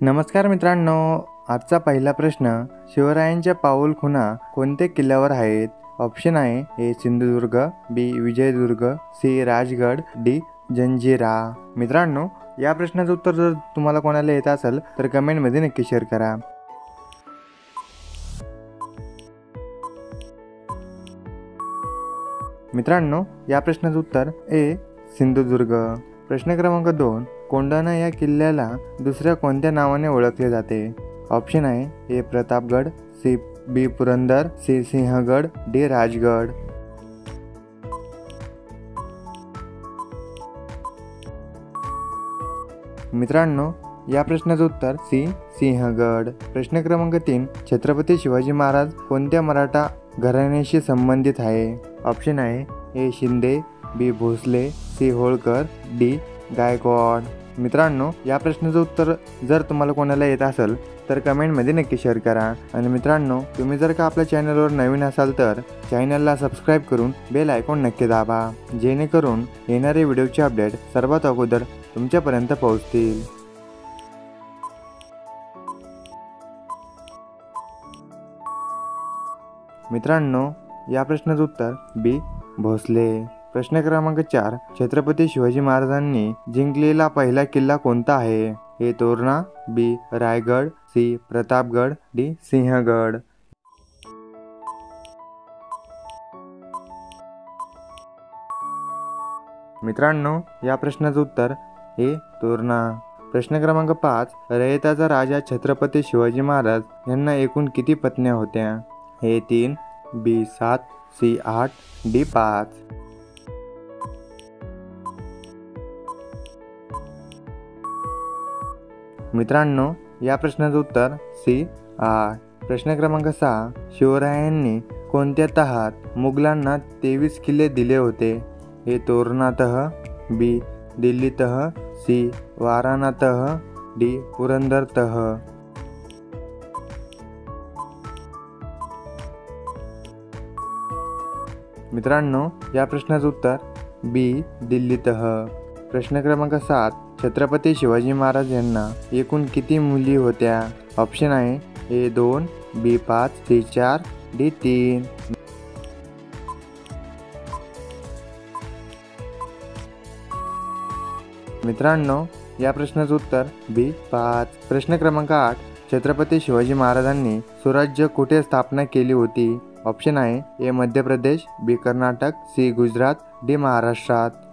नमस्कार मित्रांनो, आजचा पहिला प्रश्न, शिवरायांच्या पाऊलखुणा कोणत्या किल्ल्यावर आहेत? ऑप्शन आहे ए सिंधुदुर्ग, बी विजयदुर्ग, सी राजगड, डी जंजिरा। मित्रांनो, या प्रश्नाचं उत्तर जर तुम्हाला कोणाला येत असेल तर कमेंटमध्ये नक्की शेअर करा। मित्रांनो, या प्रश्नाचं उत्तर ए सिंधुदुर्ग। प्रश्न क्रमांक 2, कोंढाणा या किल्ल्याला दुसऱ्या कोणत्या नावाने ओळखले जाते? ऑप्शन आहे A Pratapgad, C B Purandar, C Sinhagad, D Rajgad. मित्रांनो, या प्रश्नाचं उत्तर सी सिंहगड। प्रश्न क्रमांक 3, छत्रपती शिवाजी महाराज कोणत्या मराठा घराण्याशी संबंधित आहे? ऑप्शन आहे ए शिंदे, बी भोसले, सी होळकर, डी गायकवाड। मित्रांनो, या प्रश्नाचं उत्तर जर तुम्हाला कोणाला येत असेल तर कमेंटमध्ये नक्की शेअर करा। आणि मित्रांनो, तुम्ही जर का आपल्या चॅनलवर नवीन असाल तर चॅनलला सबस्क्राईब करून बेल आयकॉन नक्की दाबा, जेणेकरून येणारे व्हिडिओचे अपडेट सर्वात अगोदर तुमच्यापर्यंत पोहोचतील। मित्रांनो, या प्रश्नाचं उत्तर बी भोसले। प्रश्न क्रमांक 4, छत्रपती शिवाजी महाराजांनी जिंकलेला पहिला किल्ला कोणता आहे? ए तोरणा, बी रायगड, सी प्रतापगड, डी सिंहगड। मित्रांनो, या प्रश्नाचं उत्तर ए तोरणा। प्रश्न क्रमांक 5, रयतेचा राजा छत्रपती शिवाजी महाराज यांना एकूण किती पत्न्या होत्या? ए 3, बी 7, सी 8, डी 5। मित्रांनो, या प्रश्नाचं उत्तर सी 8। प्रश्न क्रमांक 6, शिवरायांनी कोणत्या तहात मुघलांना 23 किल्ले दिले होते? ए तोरणा तह, बी दिल्ली तह, सी वाराणा तह, डी पुरंदर तह। मित्रांनो, या प्रश्नाचं उत्तर बी दिल्ली तह। प्रश्न क्रमांक 7, छत्रपती शिवाजी महाराज यांना एकूण किती मुली होत्या? ऑप्शन आहे ए 2, बी 5, सी 4, डी 3। मित्रांनो, या प्रश्नाचं उत्तर बी 5। प्रश्न क्रमांक 8, छत्रपती शिवाजी महाराजांनी स्वराज्य कुठे स्थापना केली होती? ऑप्शन आहे ए मध्य प्रदेश, बी कर्नाटक, सी गुजरात, डी महाराष्ट्रात।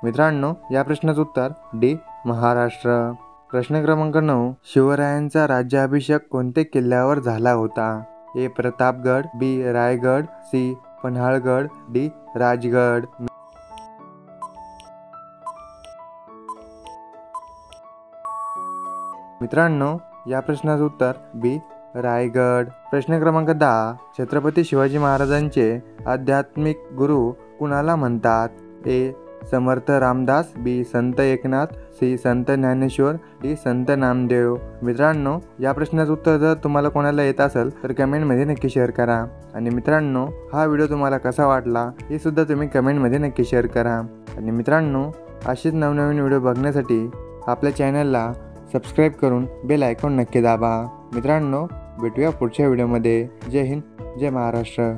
मित्रांनो, या प्रश्नाचं उत्तर डी महाराष्ट्र। प्रश्न क्रमांक 9, शिवरायांचा राज्याभिषेक कोणत्या किल्ल्यावर झाला होता? ए प्रतापगड, बी रायगड, सी पन्हाळगड, डी राजगड। मित्रांनो, या प्रश्नाचं उत्तर बी रायगड। प्रश्न क्रमांक 10, छत्रपती शिवाजी महाराजांचे आध्यात्मिक गुरु कुणाला म्हणतात? ए समर्थ रामदास, बी संत एकनाथ, सी संत ज्ञानेश्वर, डी संत नामदेव। मित्रांनो, या प्रश्नाचं उत्तर जर तुम्हाला कोणाला येत असेल तर कमेंटमध्ये नक्की शेअर करा। आणि मित्रांनो, हा व्हिडिओ तुम्हाला कसा वाटला हे सुद्धा तुम्ही कमेंटमध्ये नक्की शेअर करा। आणि मित्रांनो, असेच नवनवीन व्हिडिओ बघण्यासाठी आपल्या चॅनलला सबस्क्राईब करून बेल आयकॉन नक्की दाबा। मित्रांनो, भेटूया पुढच्या व्हिडिओमध्ये। जय हिंद, जय महाराष्ट्र।